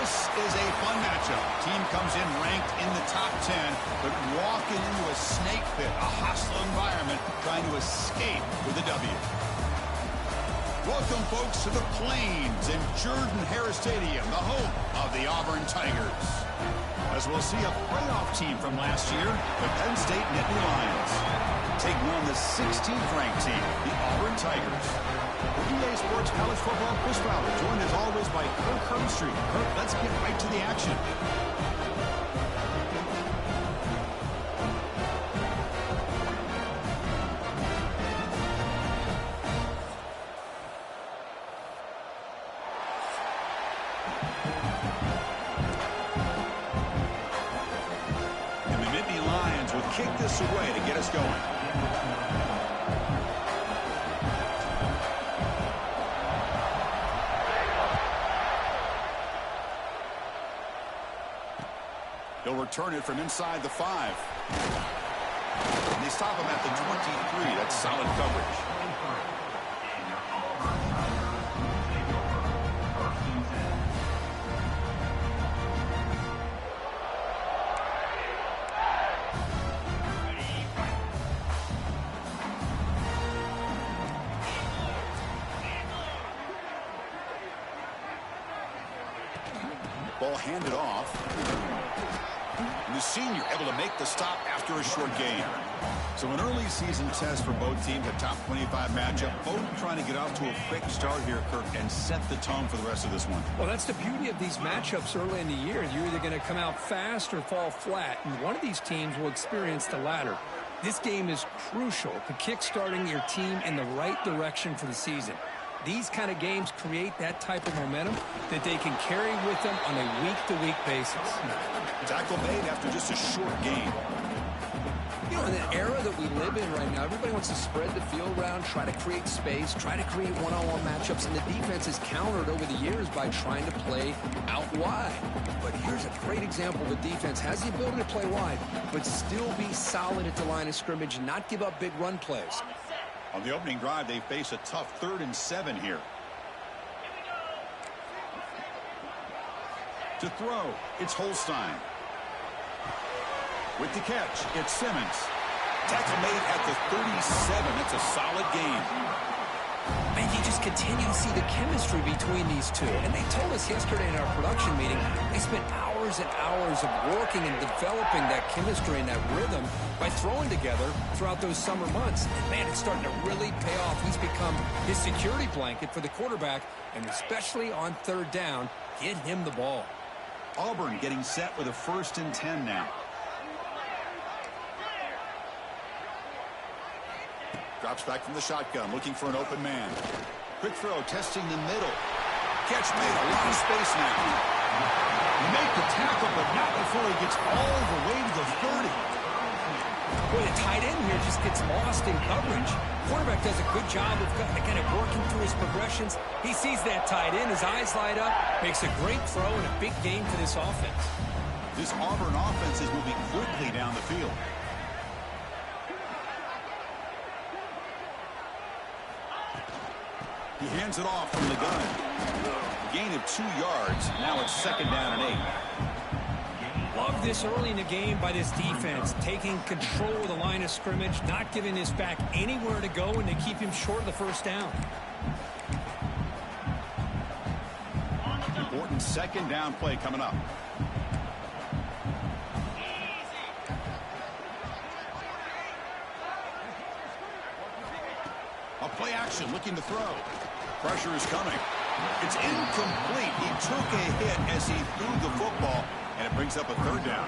This is a fun matchup. Team comes in ranked in the top 10, but walking into a snake pit, a hostile environment, trying to escape with a W. Welcome, folks, to the Plains and Jordan-Hare Stadium, the home of the Auburn Tigers. As we'll see a playoff team from last year, the Penn State Nittany Lions, taking on the 16th ranked team, the Auburn Tigers. For EA Sports College Football, Chris Fowler, joined as always by Kirk Herbstreit. Kirk, let's get right to the action. And the Nittany Lions will kick this away to get us going. He'll return it from inside the 5. And they stop him at the 23. That's solid coverage. Ball handed off. And the senior able to make the stop after a short gain. So an early season test for both teams, a top 25 matchup. Both trying to get off to a quick start here, Kirk, and set the tone for the rest of this one. Well, that's the beauty of these matchups early in the year. You're either going to come out fast or fall flat, and one of these teams will experience the latter. This game is crucial to kick-starting your team in the right direction for the season. These kind of games create that type of momentum that they can carry with them on a week-to-week basis. Tackle made after just a short gain. You know, in the era that we live in right now, everybody wants to spread the field around, try to create space, try to create one-on-one matchups, and the defense is countered over the years by trying to play out wide. But here's a great example of a defense has the ability to play wide, but still be solid at the line of scrimmage and not give up big run plays. On the opening drive, they face a tough 3rd and 7 here. To throw, it's Holstein. With the catch, it's Simmons. Tackle made at the 37. That's a solid game. Man, you just continue to see the chemistry between these two. And they told us yesterday in our production meeting, they spent hours and hours of working and developing that chemistry and that rhythm by throwing together throughout those summer months. And man, it's starting to really pay off. He's become his security blanket for the quarterback, and especially on 3rd down, get him the ball. Auburn getting set with a 1st and 10 now. Drops back from the shotgun, looking for an open man. Quick throw, testing the middle. Catch made, a lot of space now. Make the tackle, but not before he gets all the way to the 30. Boy, the tight end here just gets lost in coverage. Quarterback does a good job of kind of working through his progressions. He sees that tight end, his eyes light up, makes a great throw and a big gain for this offense. This Auburn offense is moving quickly down the field. He hands it off from the gun. Gain of 2 yards. Now it's 2nd down and 8. Love this early in the game by this defense, taking control of the line of scrimmage, not giving this back anywhere to go, and they keep him short of the 1st down. Important 2nd down play coming up. A play action, looking to throw. Pressure is coming. It's incomplete. He took a hit as he threw the football, and it brings up a 3rd down.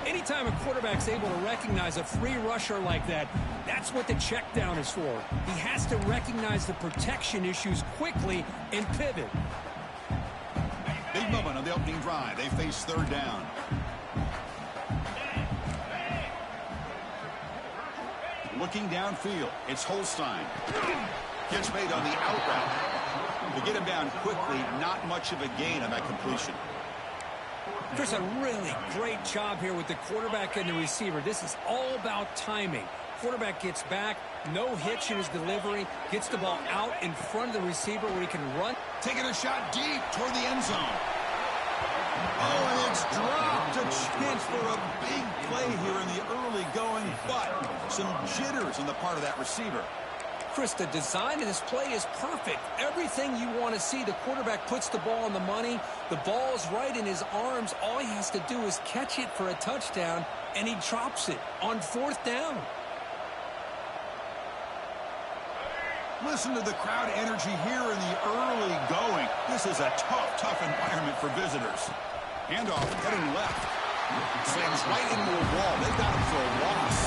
Anytime a quarterback's able to recognize a free rusher like that, that's what the check down is for. He has to recognize the protection issues quickly and pivot. Big moment on the opening drive. They face 3rd down. Looking downfield, it's Holstein. Catch made on the out route. To get him down quickly, not much of a gain on that completion. There's a really great job here with the quarterback and the receiver. This is all about timing. Quarterback gets back, no hitch in his delivery, gets the ball out in front of the receiver where he can run. Taking a shot deep toward the end zone. Oh, and it's dropped. A chance for a big play here in the early going, but some jitters on the part of that receiver. Chris, the design of this play is perfect. Everything you want to see. The quarterback puts the ball on the money. The ball's right in his arms. All he has to do is catch it for a touchdown, and he drops it on 4th down. Listen to the crowd energy here in the early going. This is a tough environment for visitors. Handoff heading left. Slams right into a wall. They got him for a loss.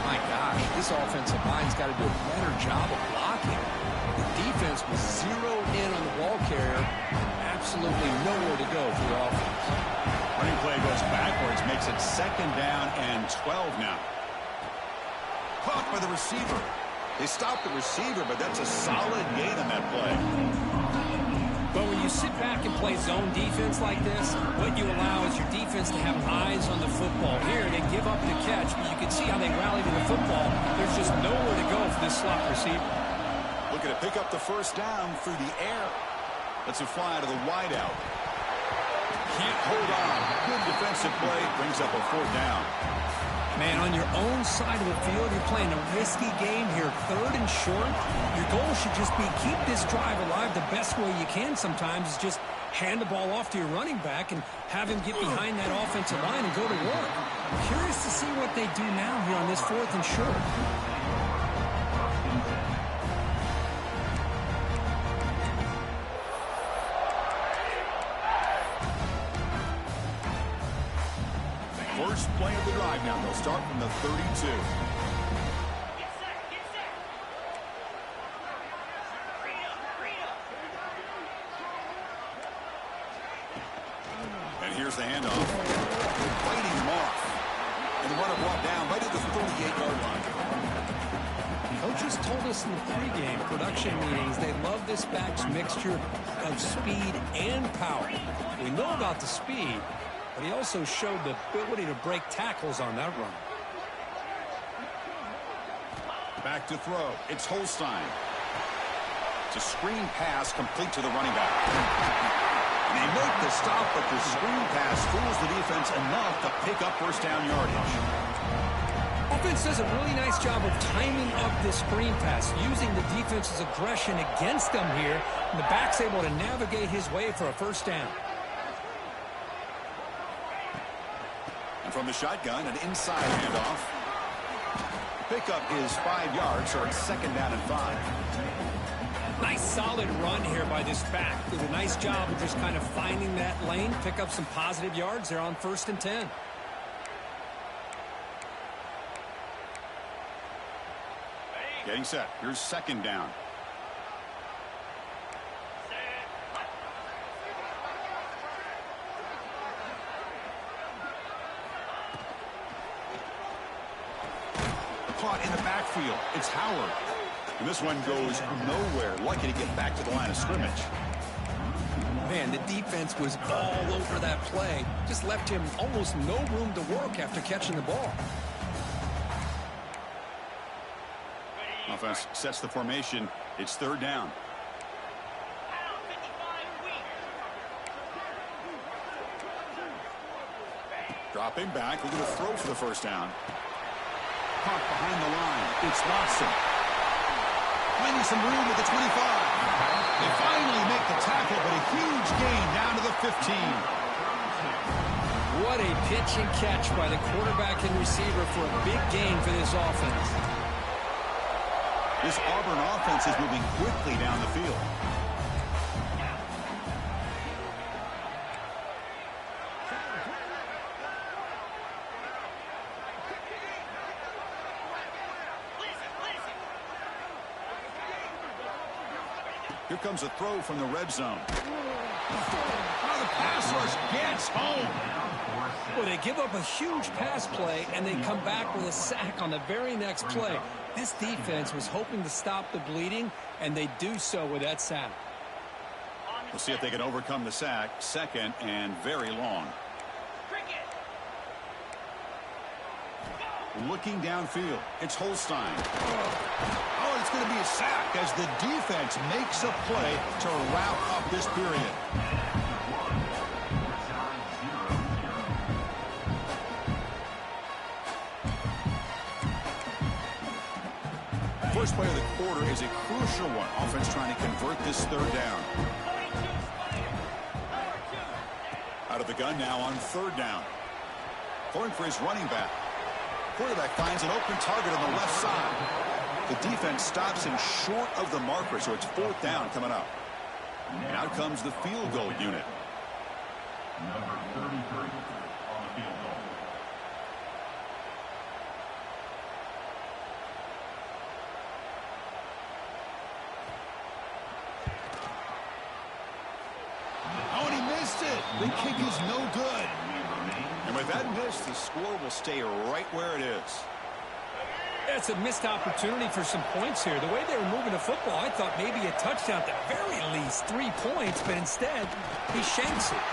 My gosh, this offensive line's got to do a better job of blocking. The defense was zeroed in on the ball carrier. Absolutely nowhere to go for the offense. Running play goes backwards, makes it 2nd down and 12 now. Caught by the receiver. They stopped the receiver, but that's a solid gain on that play. But when you sit back and play zone defense like this, what you allow is your defense to have eyes on the football. Here, they give up the catch, but you can see how they rally to the football. There's just nowhere to go for this slot receiver. Looking to pick up the 1st down through the air. Lets it fly to the wideout. Can't hold on. Good defensive play. Brings up a 4th down. Man, on your own side of the field, you're playing a risky game here. 3rd and short. Your goal should just be keep this drive alive the best way you can sometimes is just hand the ball off to your running back and have him get behind that offensive line and go to work. I'm curious to see what they do now here on this 4th and short. First play of the drive now. They'll start from the 32. And here's the handoff. Fighting him off. And the runner brought down right at the 38-yard line. Coaches told us in the pregame production meetings they love this back's mixture of speed and power. We know about the speed, but he also showed the ability to break tackles on that run. Back to throw. It's Holstein. It's a screen pass complete to the running back. And they make the stop, but the screen pass fools the defense enough to pick up 1st down yardage. Offense does a really nice job of timing up this screen pass, using the defense's aggression against them here, and the back's able to navigate his way for a 1st down. And from the shotgun, an inside handoff. Pickup is 5 yards, so it's 2nd down and 5. Nice solid run here by this back. Did a nice job of just kind of finding that lane, pick up some positive yards there on 1st and 10. Getting set. Here's 2nd down. Caught in the backfield. It's Howard. And this one goes nowhere. Lucky to get back to the line of scrimmage. Man, the defense was all over that play. Just left him almost no room to work after catching the ball. Offense sets the formation. It's 3rd down. Dropping back. Looking to throw for the 1st down. Caught behind the line. It's Watson. Finding some room at the 25. They finally make the tackle, but a huge gain down to the 15. What a pitch and catch by the quarterback and receiver for a big gain for this offense. This Auburn offense is moving quickly down the field. Here comes a throw from the red zone. Now the pass rush gets home. Well, they give up a huge pass play, and they come back with a sack on the very next play. This defense was hoping to stop the bleeding, and they do so with that sack. We'll see if they can overcome the sack. 2nd and very long. Looking downfield. It's Holstein. Oh, it's going to be a sack as the defense makes a play to wrap up this period. first play of the quarter is a crucial one. Offense trying to convert this third down. Out of the gun now on third down. Going for his running back. Quarterback finds an open target on the left side. The defense stops him short of the marker, so it's fourth down coming up. And out comes the field goal unit. Number 33 on the field goal. Oh, and he missed it. The kick is no good. And with that miss, the score will stay right where it is. That's a missed opportunity for some points here. The way they were moving the football, I thought maybe a touchdown at the very least, 3 points, but instead, he shanks it.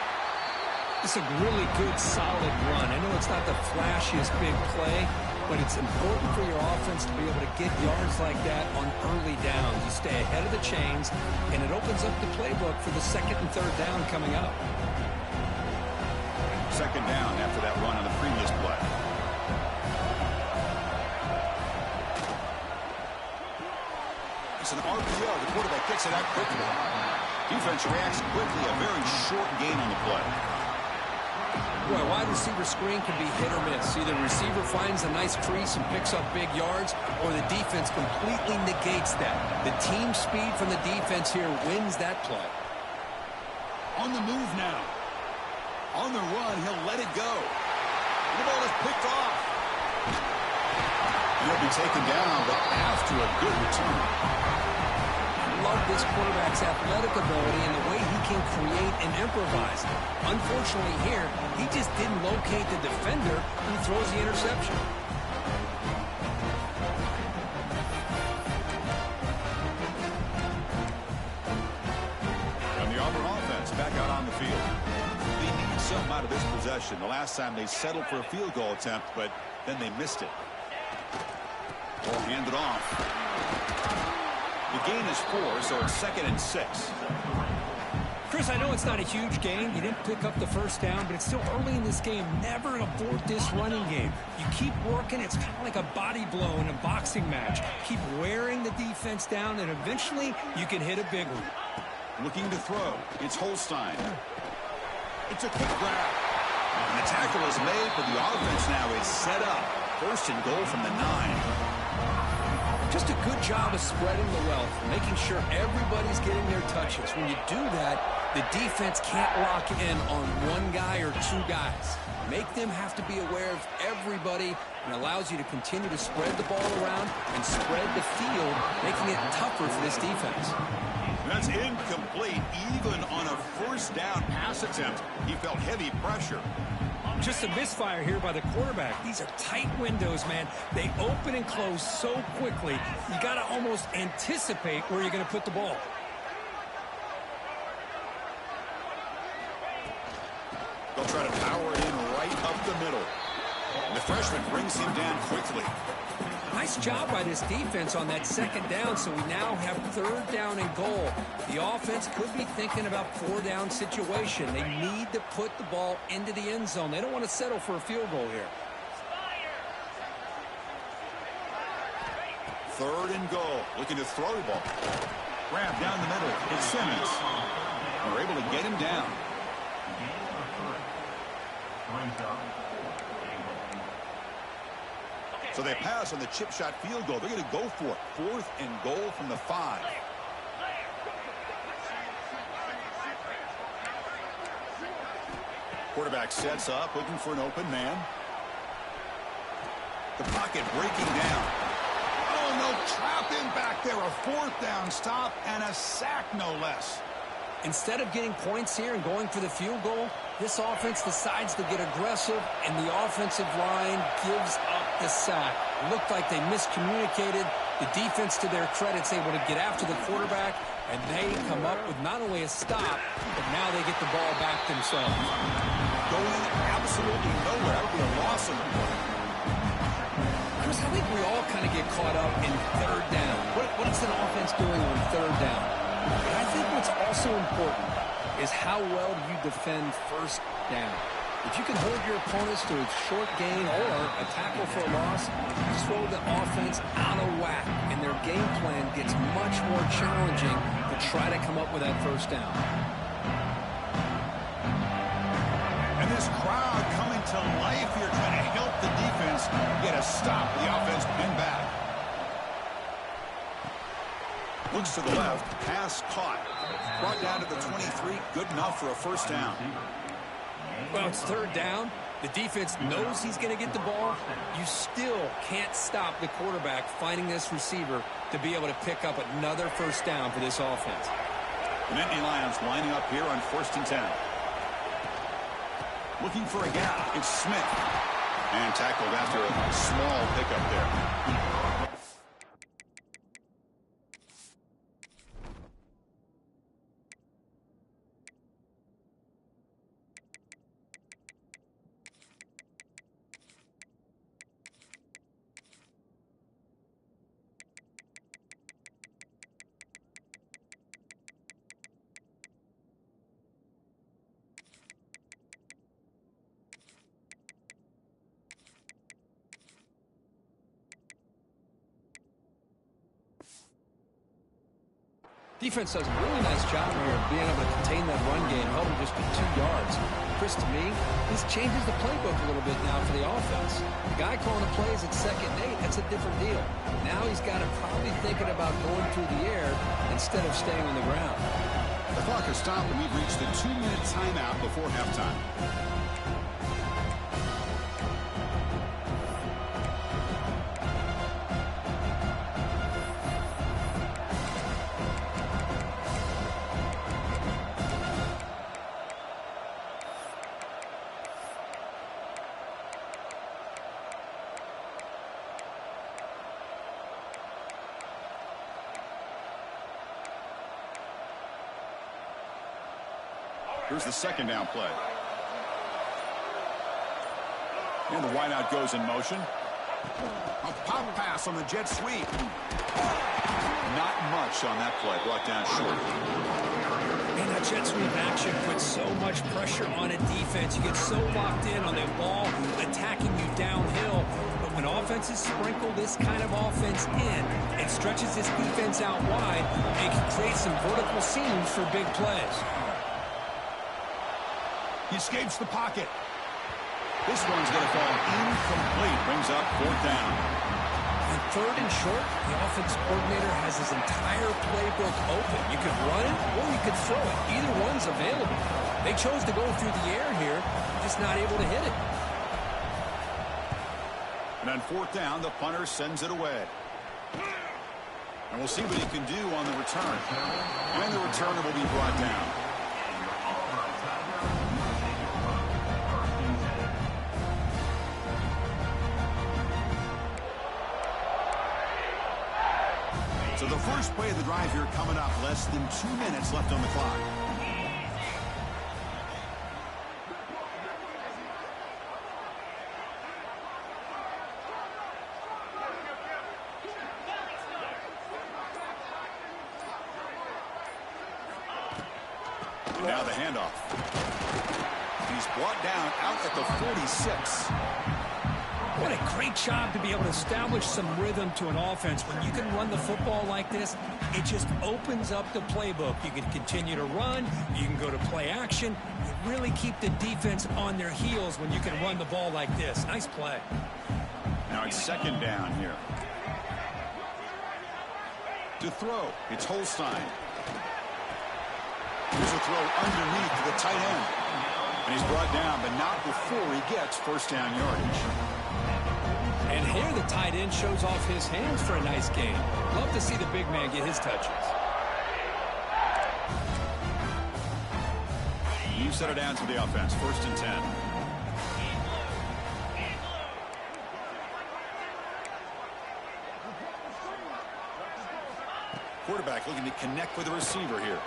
It's a really good, solid run. I know it's not the flashiest big play, but it's important for your offense to be able to get yards like that on early downs. You stay ahead of the chains, and it opens up the playbook for the second and third down coming up. Second down after that run on the previous play. It's an RPO. The quarterback gets it out quickly. Defense reacts quickly. A very short gain on the play. Boy, a wide receiver screen can be hit or miss. Either the receiver finds a nice crease and picks up big yards, or the defense completely negates that. The team speed from the defense here wins that play. On the move now. On the run, he'll let it go. The ball is picked off. He'll be taken down, but after a good return. Love this quarterback's athletic ability and the way he can create and improvise. Unfortunately here, he just didn't locate the defender who throws the interception. And the Auburn offense back out on the field. They need something out of this possession. The last time they settled for a field goal attempt, but then they missed it. Ball handed off. The gain is 4, so it's 2nd and 6. Chris, I know it's not a huge gain. You didn't pick up the first down, but it's still early in this game. Never abort this running game. You keep working. It's kind of like a body blow in a boxing match. Keep wearing the defense down, and eventually you can hit a big one. Looking to throw. It's Holstein. It's a quick grab. And the tackle is made, but the offense now is set up. 1st and goal from the 9. Just a good job of spreading the wealth, making sure everybody's getting their touches. When you do that, the defense can't lock in on one guy or 2 guys. Make them have to be aware of everybody, and allows you to continue to spread the ball around and spread the field, making it tougher for this defense. That's incomplete. Even on a 1st down pass attempt, he felt heavy pressure. Just a misfire here by the quarterback. These are tight windows, man. They open and close so quickly. You got to almost anticipate where you're going to put the ball. They'll try to power it in right up the middle. And the freshman brings him down quickly. Nice job by this defense on that 2nd down, so we now have 3rd down and goal. The offense could be thinking about 4-down situation. They need to put the ball into the end zone. They don't want to settle for a field goal here. 3rd and goal. Looking to throw the ball. Grab down the middle. It's Simmons. And we're able to get him down. So they pass on the chip shot field goal. They're going to go for it. 4th and goal from the 5. Quarterback sets up, looking for an open man. The pocket breaking down. Oh, no, trap him back there. A 4th down stop and a sack, no less. Instead of getting points here and going for the field goal, this offense decides to get aggressive, and the offensive line gives up the sack. It looked like they miscommunicated. The defense, to their credit, is able to get after the quarterback, and they come up with not only a stop, but now they get the ball back themselves. Going absolutely nowhere. That would be a loss of the play. Chris, I think we all kind of get caught up in 3rd down. What is an offense doing on 3rd down? But I think what's also important is how well do you defend 1st down. If you can hold your opponents to a short gain or a tackle for a loss, you throw the offense out of whack, and their game plan gets much more challenging to try to come up with that first down. And this crowd coming to life here, trying to help the defense get a stop. The offense pinned back. Looks to the left, pass caught. Brought down to the 23, good enough for a first down. Well, it's third down. The defense knows he's going to get the ball. You still can't stop the quarterback finding this receiver to be able to pick up another first down for this offense. The Nittany Lions lining up here on 1st and 10. Looking for a gap. It's Smith. And tackled after a small pickup there. Defense does a really nice job here of being able to contain that run game, held him just to 2 yards. Chris, to me, this changes the playbook a little bit now for the offense. The guy calling the plays at 2nd and 8, that's a different deal. Now he's got to probably thinking about going through the air instead of staying on the ground. The clock has stopped, and we've reached the 2-minute timeout before halftime. Here's the 2nd down play. And the wideout goes in motion. A pop pass on the jet sweep. Not much on that play. Brought down short. And that jet sweep action puts so much pressure on a defense. You get so locked in on the ball attacking you downhill. But when offenses sprinkle this kind of offense in, it stretches this defense out wide and can create some vertical seams for big plays. He escapes the pocket. This one's going to fall incomplete. Brings up 4th down. On 3rd and short, the offense coordinator has his entire playbook open. You could run it or you could throw it. Either one's available. They chose to go through the air here, just not able to hit it. And on 4th down, the punter sends it away. And we'll see what he can do on the return. And the returner will be brought down. So the first play of the drive here coming up. Less than 2 minutes left on the clock. And now the handoff. He's brought down out at the 46. What a great job to be able to establish some rhythm to an offense. When you can run the football like this, it just opens up the playbook. You can continue to run. You can go to play action. You really keep the defense on their heels when you can run the ball like this. Nice play. Now it's 2nd down here. To throw, it's Holstein. Here's a throw underneath to the tight end. And he's brought down, but not before he gets first down yardage. And here the tight end shows off his hands for a nice gain. Love to see the big man get his touches. You set it down to the offense. 1st and 10. Quarterback looking to connect with the receiver here.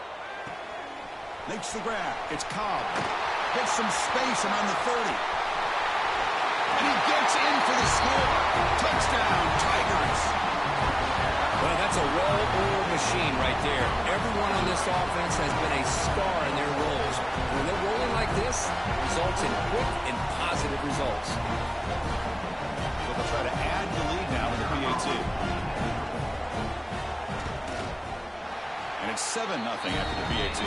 Makes the grab. It's Cobb. Gets some space around the 30. And he gets in for the score. Touchdown, Tigers. Well, that's a well-oiled machine right there. Everyone on this offense has been a star in their roles. When they're rolling like this, this results in quick and positive results. So they'll try to add the lead now to the PAT. And it's 7-0 after the PAT.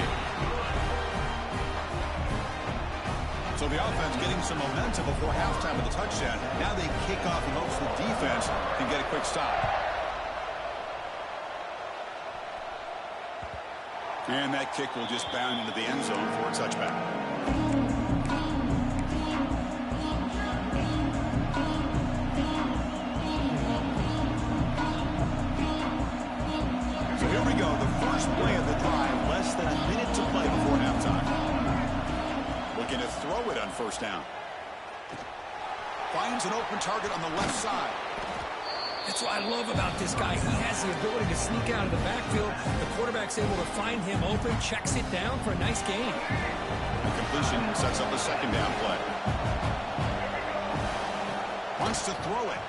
So the offense getting some momentum before halftime with a touchdown. Now they kick off in hopes the defense can get a quick stop. And that kick will just bound into the end zone for a touchback. So here we go, the first play of the drive, less than a minute to play before halftime. Looking to throw it on first down. Finds an open target on the left side. That's what I love about this guy. He has the ability to sneak out of the backfield. The quarterback's able to find him open, checks it down for a nice gain. The completion sets up a second down play. Wants to throw it.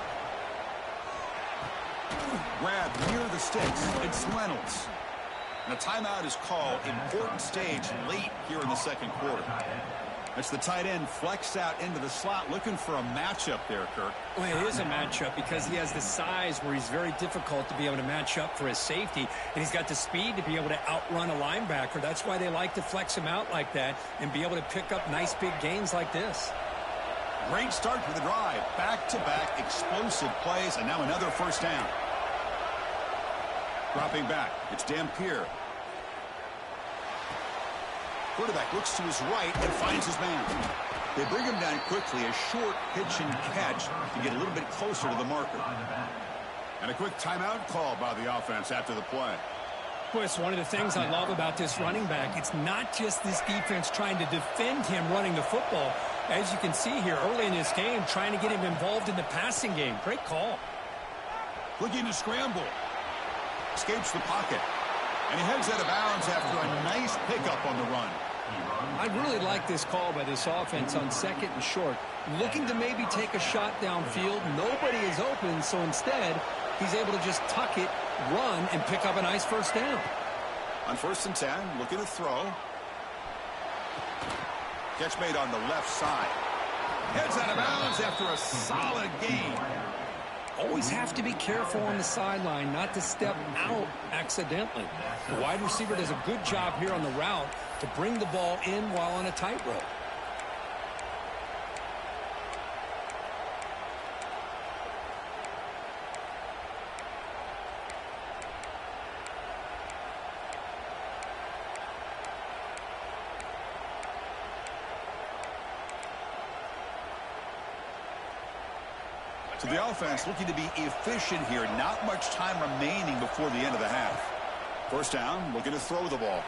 Grab near the sticks. It's Reynolds. And a timeout is called. Important stage late here in the second quarter. That's the tight end flexed out into the slot, looking for a matchup there, Kirk. Well, it is a matchup because he has the size where he's very difficult to be able to match up for his safety, and he's got the speed to be able to outrun a linebacker. That's why they like to flex him out like that and be able to pick up nice big gains like this. Great start to the drive. Back-to-back explosive plays, and now another first down. Dropping back, it's Dampier. Quarterback looks to his right and finds his man. They bring him down quickly, a short pitch and catch to get a little bit closer to the marker. And a quick timeout call by the offense after the play. Well, it's one of the things I love about this running back. It's not just this defense trying to defend him running the football. As you can see here early in this game, trying to get him involved in the passing game. Great call. Looking to scramble. Escapes the pocket. And he heads out of bounds after a nice pickup on the run. I really like this call by this offense on second and short. Looking to maybe take a shot downfield. Nobody is open, so instead, he's able to just tuck it, run, and pick up a nice first down. On 1st and 10, looking to throw. Catch made on the left side. Heads out of bounds after a solid gain. Always have to be careful on the sideline not to step out accidentally. The wide receiver does a good job here on the route to bring the ball in while on a tightrope. So the offense looking to be efficient here. Not much time remaining before the end of the half. First down, looking to throw the ball.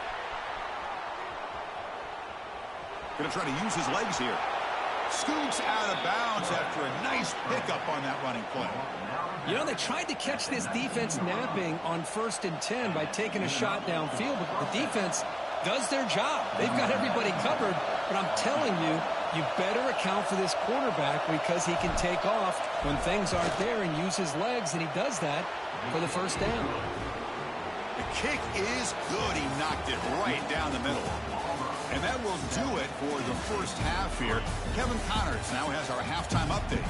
Going to try to use his legs here. Scoots out of bounds after a nice pickup on that running play. You know, they tried to catch this defense napping on 1st and 10 by taking a shot downfield, but the defense does their job. They've got everybody covered, but I'm telling you, you better account for this quarterback because he can take off when things aren't there and use his legs, and he does that for the first down. The kick is good. He knocked it right down the middle. And that will do it for the first half here. Kevin Connors now has our halftime update.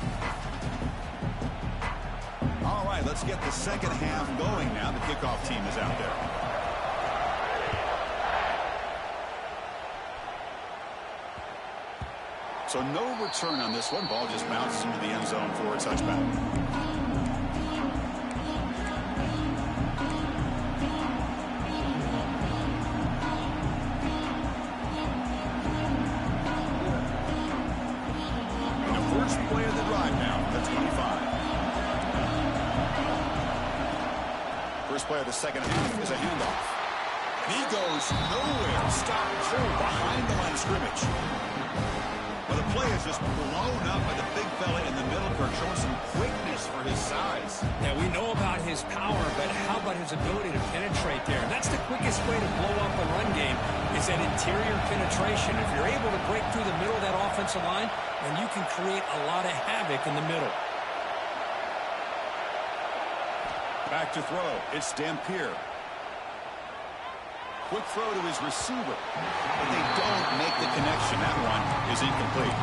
All right, let's get the second half going now. The kickoff team is out there. So no return on this one. Ball just bounces into the end zone for a touchback. Play of the drive now, the 25. First play of the second half is a handoff. And he goes nowhere. Stop cold behind the line of scrimmage. Well, the play is just blown up by the big fella in the middle, Kirk, showing some quickness for his size. Now, we know about his power, but how about his ability to penetrate there? That's the quickest way to blow up a run game, is that interior penetration. If you're able to break through the middle of that offensive line, then you can create a lot of havoc in the middle. Back to throw. It's Dampier. Quick throw to his receiver. But they don't make the connection. That one is incomplete.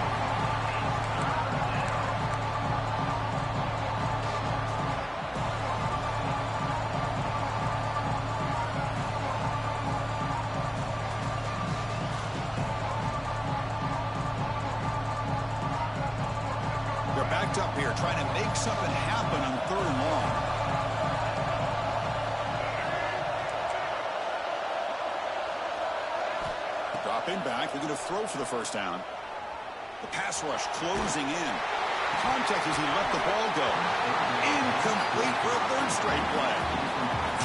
They're backed up here trying to make something happen on 3rd and long. Dropping back, they're going to throw for the first down. The pass rush closing in. Contact as he let the ball go. Incomplete for a 3rd straight play.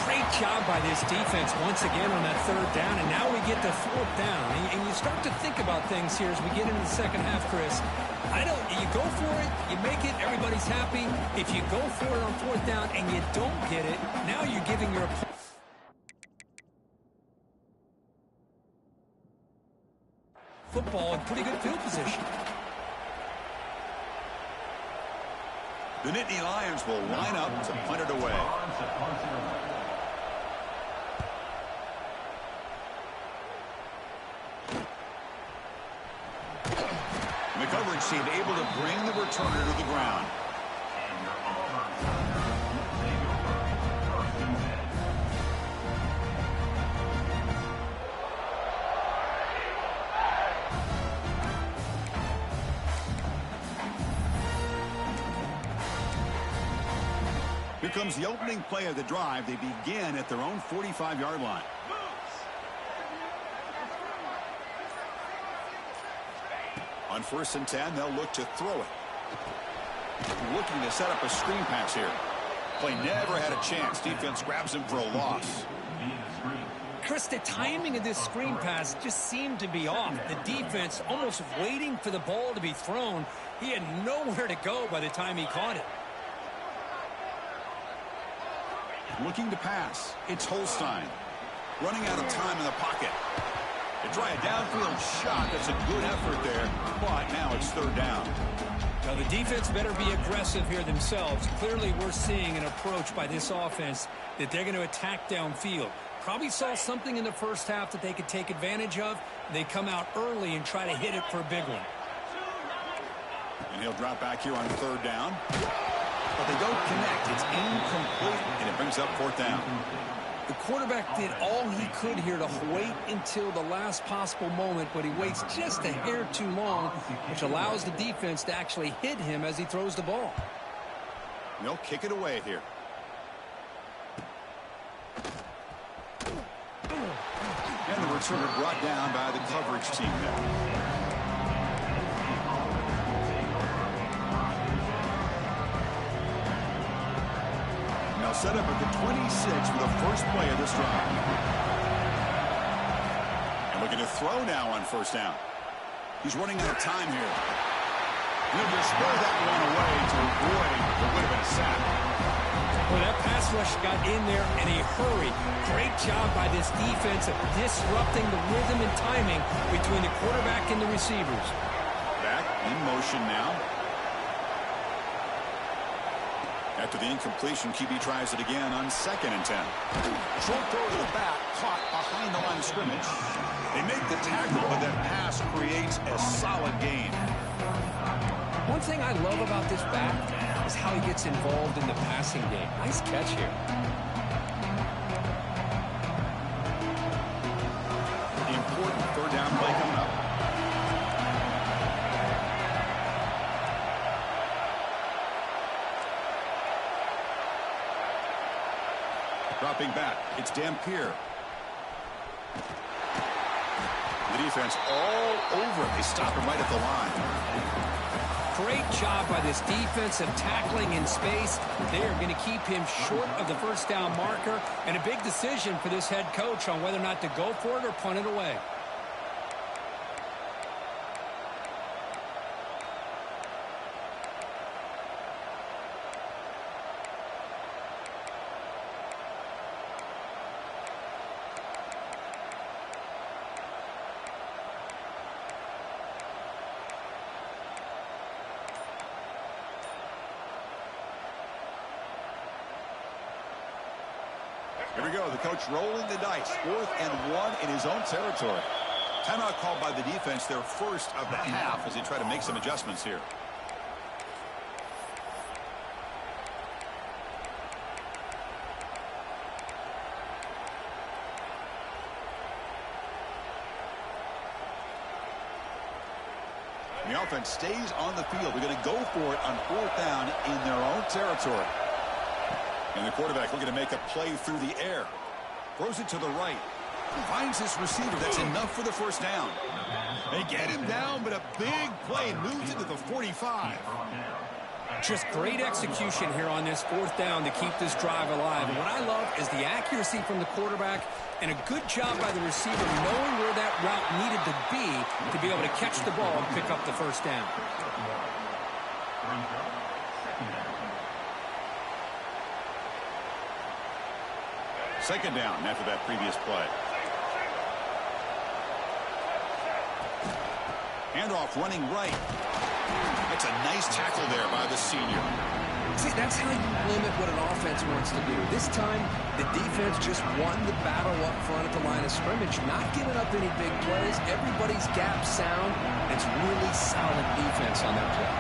Great job by this defense once again on that 3rd down, and now we get to 4th down. And you start to think about things here as we get into the second half, Chris. You go for it, you make it, everybody's happy. If you go for it on 4th down and you don't get it, now you're giving your opponent football in pretty good field position. The Nittany Lions will line up to punt it away. The coverage team able to bring the returner to the ground. Here comes the opening play of the drive. They begin at their own 45-yard line. On 1st and 10, they'll look to throw it. Looking to set up a screen pass here. Play never had a chance. Defense grabs him for a loss. Chris, the timing of this screen pass just seemed to be off. The defense almost waiting for the ball to be thrown. He had nowhere to go by the time he caught it. Looking to pass. It's Holstein. Running out of time in the pocket. They try a downfield shot. That's a good effort there, but now it's 3rd down. Now the defense better be aggressive here themselves. Clearly we're seeing an approach by this offense that they're going to attack downfield. Probably saw something in the first half that they could take advantage of. They come out early and try to hit it for a big one. And he'll drop back here on 3rd down. But they don't connect. It's incomplete, and it brings up 4th down. The quarterback did all he could here to wait until the last possible moment, but he waits just a hair too long, which allows the defense to actually hit him as he throws the ball. They'll kick it away here. And the returner brought down by the coverage team there. Set up at the 26 for the first play of this drive. And looking to throw now on 1st down. He's running out of time here. He'll just throw that one away to avoid what would have been a sack. Well, that pass rush got in there in a hurry. Great job by this defense of disrupting the rhythm and timing between the quarterback and the receivers. Back in motion now. After the incompletion, QB tries it again on 2nd and 10. Short throw to the back, caught behind the line of scrimmage. They make the tackle, but that pass creates a solid gain. One thing I love about this back is how he gets involved in the passing game. Nice catch here. The important 3rd down play coming up. Dropping back, it's Dampier. The defense all over it. They stop him right at the line. Great job by this defense of tackling in space. They are going to keep him short of the 1st down marker, and a big decision for this head coach on whether or not to go for it or punt it away. Here we go. The coach rolling the dice. 4th and 1 in his own territory. Timeout called by the defense, their first of the half, as they try to make some adjustments here. The offense stays on the field. They're going to go for it on 4th down in their own territory. And the quarterback looking to make a play through the air. Throws it to the right. Finds his receiver. That's enough for the first down. They get him down, but a big play moves into the 45. Just great execution here on this 4th down to keep this drive alive. And what I love is the accuracy from the quarterback and a good job by the receiver knowing where that route needed to be able to catch the ball and pick up the first down. Second down after that previous play. Handoff running right. That's a nice tackle there by the senior. See, that's how you limit what an offense wants to do. This time, the defense just won the battle up front at the line of scrimmage, not giving up any big plays. Everybody's gap sound. It's really solid defense on that play.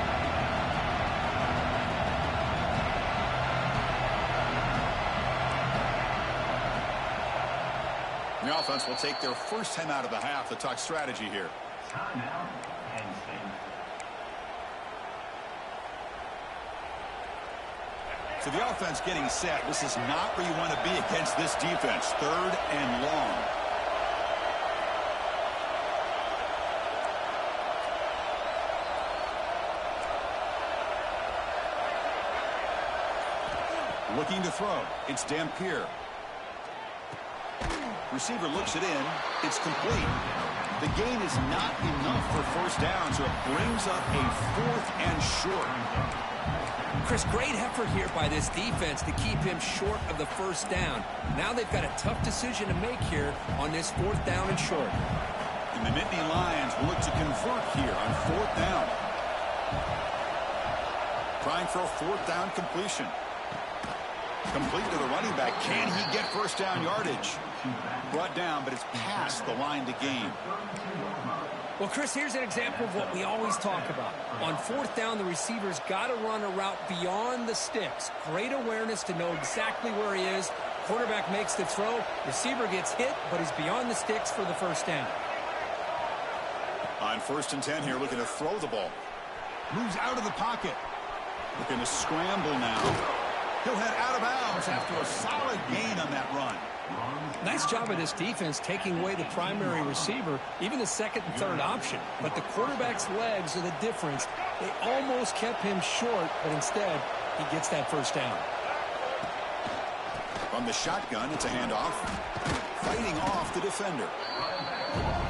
The offense will take their first time out of the half to talk strategy here. Timeout, Penn State. So the offense getting set. This is not where you want to be against this defense. 3rd and long. Looking to throw. It's Dampier. Receiver looks it in. It's complete. The gain is not enough for first down, so it brings up a 4th and short. Chris, great effort here by this defense to keep him short of the first down. Now they've got a tough decision to make here on this 4th down and short. And the Nittany Lions will look to convert here on 4th down. Trying for a 4th down completion. Complete to the running back. Can he get first down yardage? Brought down, but it's past the line to gain. Well, Chris, here's an example of what we always talk about. On 4th down, the receiver's got to run a route beyond the sticks. Great awareness to know exactly where he is. Quarterback makes the throw. Receiver gets hit, but he's beyond the sticks for the first down. On 1st and 10 here, looking to throw the ball. Moves out of the pocket. Looking to scramble now. He'll head out of bounds after a solid gain on that run. Nice job of this defense taking away the primary receiver, even the 2nd and 3rd option. But the quarterback's legs are the difference. They almost kept him short, but instead, he gets that first down. From the shotgun, it's a handoff. Fighting off the defender.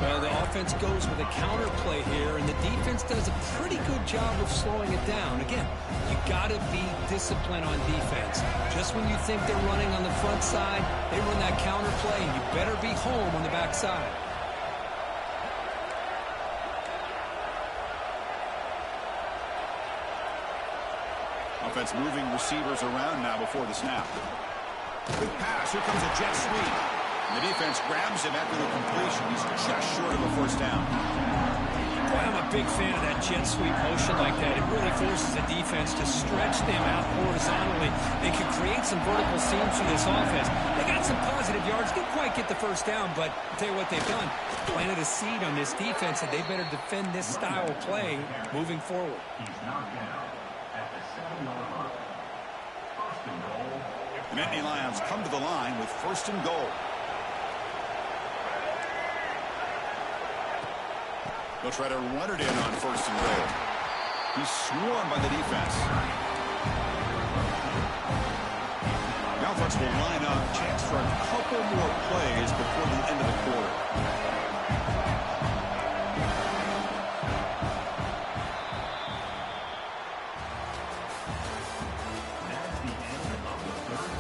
Well, the offense goes with a counter play here, and the defense does a pretty good job of slowing it down. Again, you got to be disciplined on defense. Just when you think they're running on the front side, they run that counter play, and you better be home on the back side. Offense moving receivers around now before the snap. Quick pass. Here comes a jet sweep. And the defense grabs him after the completion. He's just short of a first down. Boy, I'm a big fan of that jet sweep motion like that. It really forces the defense to stretch them out horizontally. They can create some vertical seams for this offense. They got some positive yards. Didn't quite get the first down, but I'll tell you what they've done. Planted a seed on this defense, and they better defend this style of play moving forward. He's knocked down at the 7-yard line. 1st and goal. The Nittany Lions come to the line with 1st and goal. They'll try to run it in on 1st and goal. He's swarmed by the defense. The offense will line up. Chance for a couple more plays before the end of the quarter.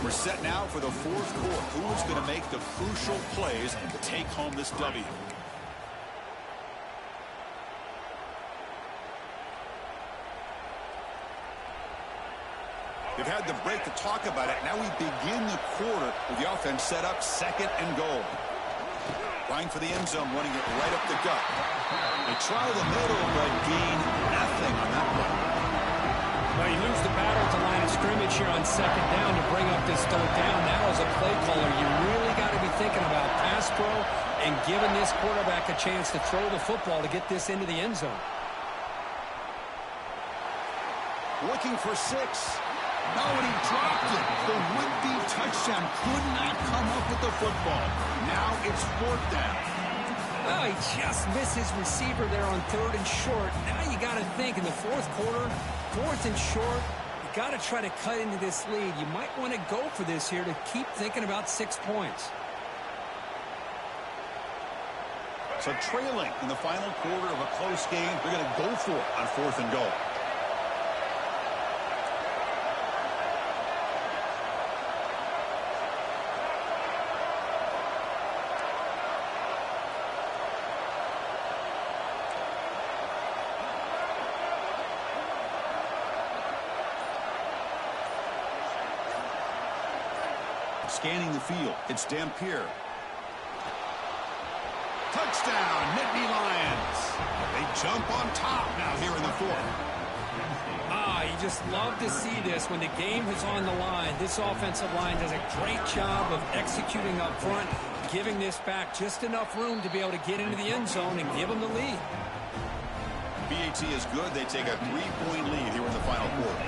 We're set now for the 4th quarter. Who is going to make the crucial plays to take home this W? They've had the break to talk about it. Now we begin the quarter with the offense set up 2nd and goal. Trying for the end zone, running it right up the gut. They try the middle, but gain nothing on that one. Well, you lose the battle at the line of scrimmage here on 2nd down to bring up this 3rd down. Now as a play caller, you really got to be thinking about pass pro and giving this quarterback a chance to throw the football to get this into the end zone. Looking for 6. No, and he dropped it. The would-be touchdown could not come up with the football. Now it's 4th down. Oh, he just missed his receiver there on 3rd and short. Now you got to think in the 4th quarter, 4th and short, you got to try to cut into this lead. You might want to go for this here to keep thinking about 6 points. So trailing in the final quarter of a close game, they're going to go for it on 4th and goal. Scanning the field, it's Dampier. Touchdown, Nittany Lions. They jump on top now here in the 4th. You just love to see this when the game is on the line. This offensive line does a great job of executing up front, giving this back just enough room to be able to get into the end zone and give them the lead. BAT is good. They take a 3-point lead here in the final quarter.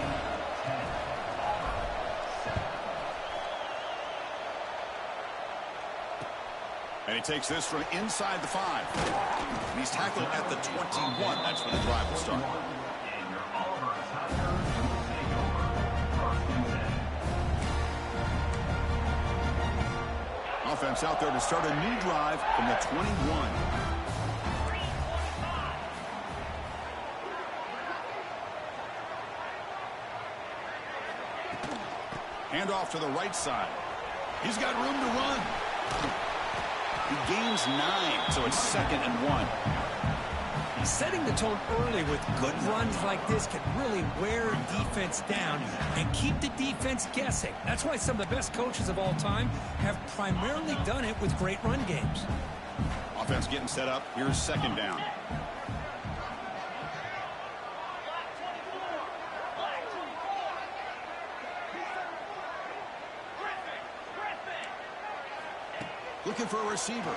And he takes this from inside the 5. And he's tackled at the 21. That's when the drive will start. Offense out there to start a new drive from the 21. Hand off to the right side. He's got room to run. He gains 9, so it's 2nd and 1. Setting the tone early with good runs like this can really wear defense down and keep the defense guessing. That's why some of the best coaches of all time have primarily done it with great run games. Offense getting set up. Here's 2nd down. Looking for a receiver.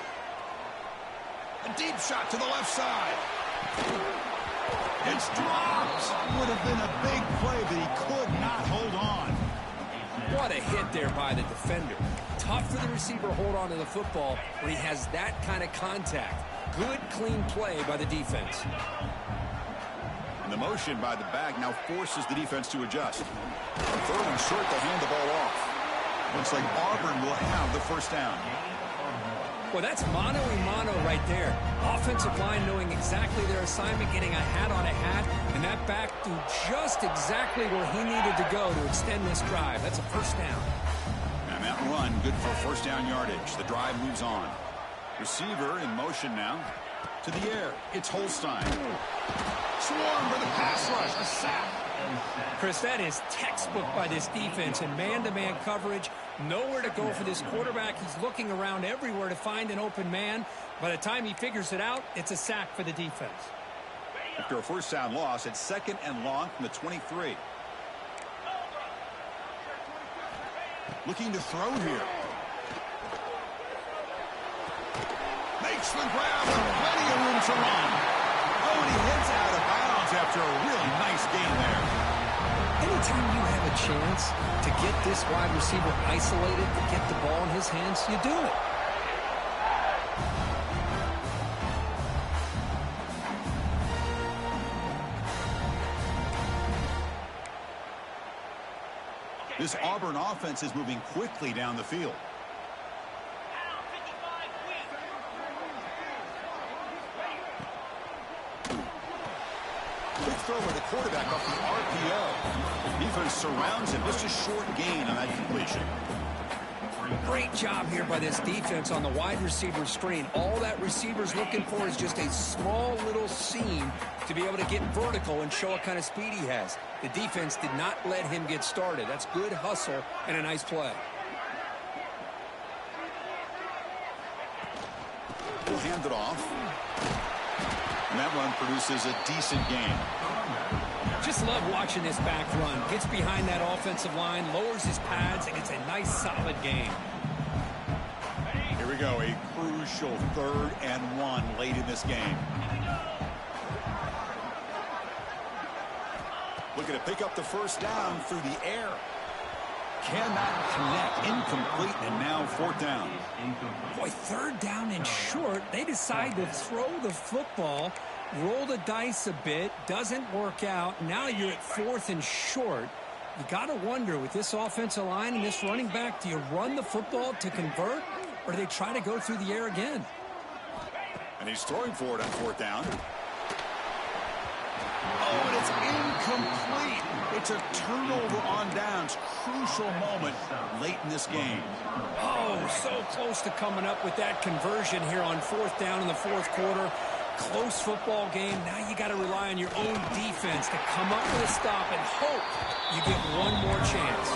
A deep shot to the left side. It's dropped. Would have been a big play, but he could not hold on. What a hit there by the defender. Tough for the receiver to hold on to the football when he has that kind of contact. Good, clean play by the defense. And the motion by the back now forces the defense to adjust. 3rd and short, they hand the ball off. Looks like Auburn will have the 1st down. Well, that's mano-a-mano right there. Offensive line knowing exactly their assignment, getting a hat on a hat, and that back threw just exactly where he needed to go to extend this drive. That's a 1st down. And that run, good for 1st down yardage. The drive moves on. Receiver in motion now. To the air, it's Holstein. Swarm for the pass rush, a sack. Chris, that is textbook by this defense in man-to-man coverage. Nowhere to go for this quarterback. He's looking around everywhere to find an open man. By the time he figures it out, it's a sack for the defense. After a 1st down loss, it's 2nd and long from the 23. Looking to throw here. Makes the grab with plenty of room to run. Oh, and he heads out of bounds after a really nice game there. Anytime you have a chance to get this wide receiver isolated, to get the ball in his hands, you do it. This Auburn offense is moving quickly down the field. Quick throw by the quarterback off the RPO. Defense surrounds him. Just a short gain on that completion. Great job here by this defense on the wide receiver screen. All that receiver's looking for is just a small little seam to be able to get vertical and show what kind of speed he has. The defense did not let him get started. That's good hustle and a nice play. He'll hand it off. And that run produces a decent gain. Just love watching this back run. Gets behind that offensive line, lowers his pads, and it's a nice, solid gain. Here we go, a crucial 3rd and 1 late in this game. Looking to pick up the first down through the air. Cannot connect, incomplete, and now 4th down. Boy, 3rd down and short. They decide to throw the football, roll the dice a bit, doesn't work out. Now you're at 4th and short. You got to wonder, with this offensive line and this running back, do you run the football to convert, or do they try to go through the air again? And he's throwing for it on 4th down. Oh, and it's incomplete. It's a turnover on downs. Crucial moment late in this game. Oh, so close to coming up with that conversion here on 4th down in the 4th quarter. Close football game. Now you got to rely on your own defense to come up with a stop and hope you get one more chance.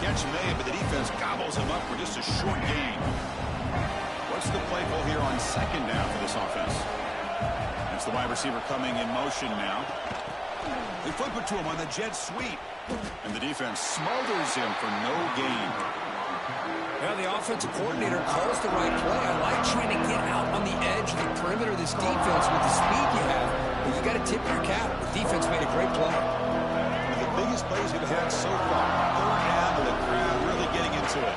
Catch made, but the defense gobbles him up for just a short gain. What's the play call here on 2nd down for this offense? That's the wide receiver coming in motion now. They flip it to him on the jet sweep. And the defense smothers him for no gain. Yeah, the offensive coordinator calls the right play. I like trying to get out on the edge of the perimeter of this defense with the speed you have. But you got to tip your cap. The defense made a great play. One of the biggest plays we've had so far. 3rd down with the crowd really getting into it.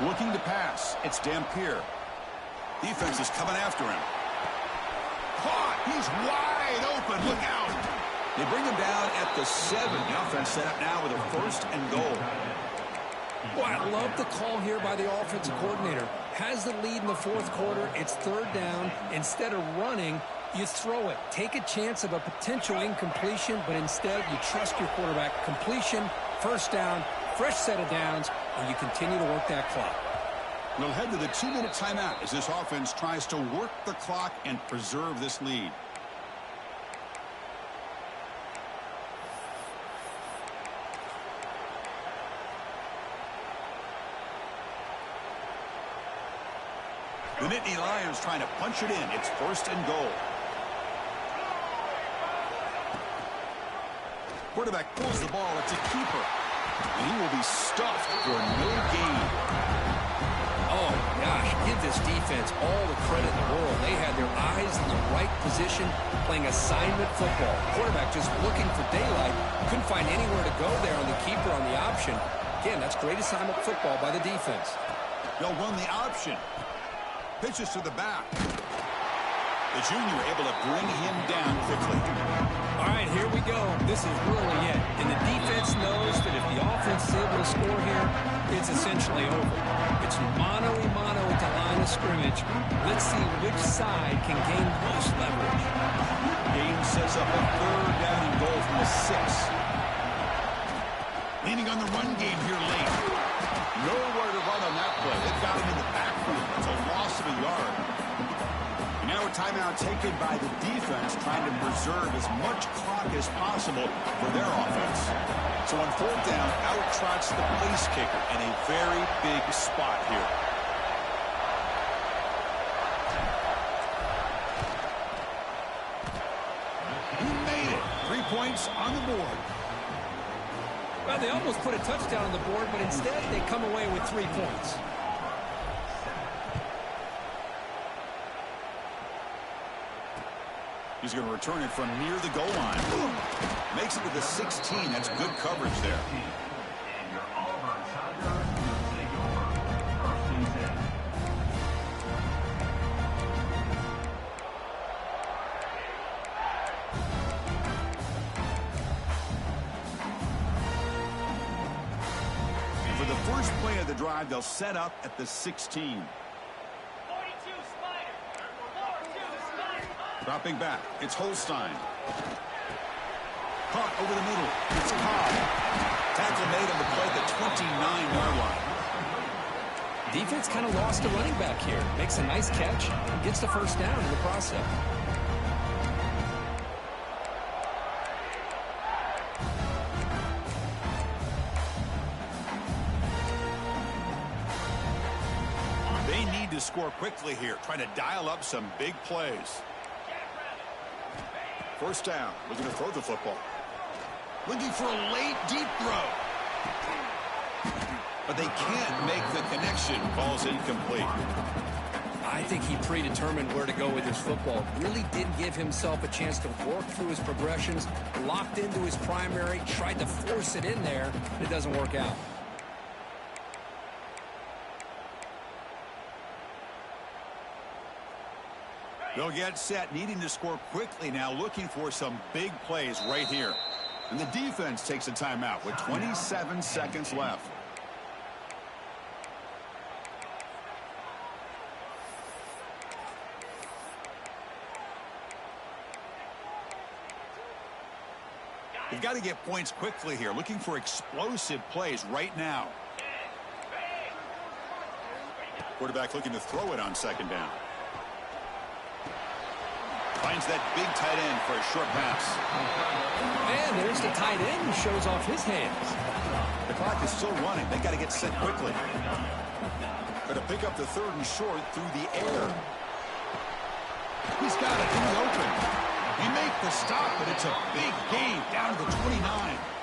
Looking to pass. It's Dampier. Defense is coming after him. Caught. He's wide open. Look out. They bring him down at the 7. The offense set up now with a 1st and goal. Boy, I love the call here by the offensive coordinator. Has the lead in the 4th quarter. It's 3rd down. Instead of running, you throw it. Take a chance of a potential incompletion, but instead you trust your quarterback. Completion, 1st down, fresh set of downs, and you continue to work that clock. We'll head to the 2-minute timeout as this offense tries to work the clock and preserve this lead. The Nittany Lions trying to punch it in. It's 1st and goal. Quarterback pulls the ball. It's a keeper. And he will be stuffed for no gain. Oh, gosh, give this defense all the credit in the world. They had their eyes in the right position, playing assignment football. Quarterback just looking for daylight. Couldn't find anywhere to go there on the keeper on the option. Again, that's great assignment football by the defense. They'll run the option. Pitches to the back. The junior able to bring him down quickly. All right, here we go. This is really it. And the defense knows that if the offense is able to score here, it's essentially over. It's mano-a-mano at the line of scrimmage. Let's see which side can gain most leverage. Game sets up a 3rd down and goal from the 6. Leaning on the run game here late. Nowhere to run on that play. They've got him in the backfield. It's a loss of a yard. And now a timeout taken by the defense, trying to preserve as much clock as possible for their offense. So on 4th down, out trots the place kicker in a very big spot here. He made it. 3 points on the board. Well, they almost put a touchdown on the board, but instead they come away with 3 points. He's going to return it from near the goal line. Makes it to the 16. That's good coverage there. And for the first play of the drive, they'll set up at the 16. Dropping back. It's Holstein. Caught over the middle. It's Cobb. Tackle made on the play at the 29-yard line. Defense kind of lost a running back here. Makes a nice catch. Gets the first down in the process. They need to score quickly here. Trying to dial up some big plays. First down. Looking to throw the football. Looking for a late, deep throw. But they can't make the connection. Ball's incomplete. I think he predetermined where to go with his football. Really didn't give himself a chance to work through his progressions. Locked into his primary. Tried to force it in there. It doesn't work out. They'll get set, needing to score quickly now, looking for some big plays right here. And the defense takes a timeout with 27 seconds left. They've got to get points quickly here, looking for explosive plays right now. Quarterback looking to throw it on second down. Finds that big tight end for a short pass. And there's the tight end who shows off his hands. The clock is still running. They got to get set quickly. Got to pick up the third and short through the air. He's got it in the open. He make the stop, but it's a big gain down to the 29.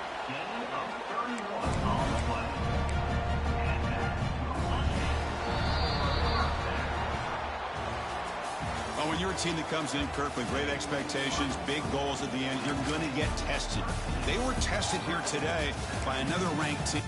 When you're a team that comes in, Kirk, with great expectations, big goals at the end, you're going to get tested. They were tested here today by another ranked team.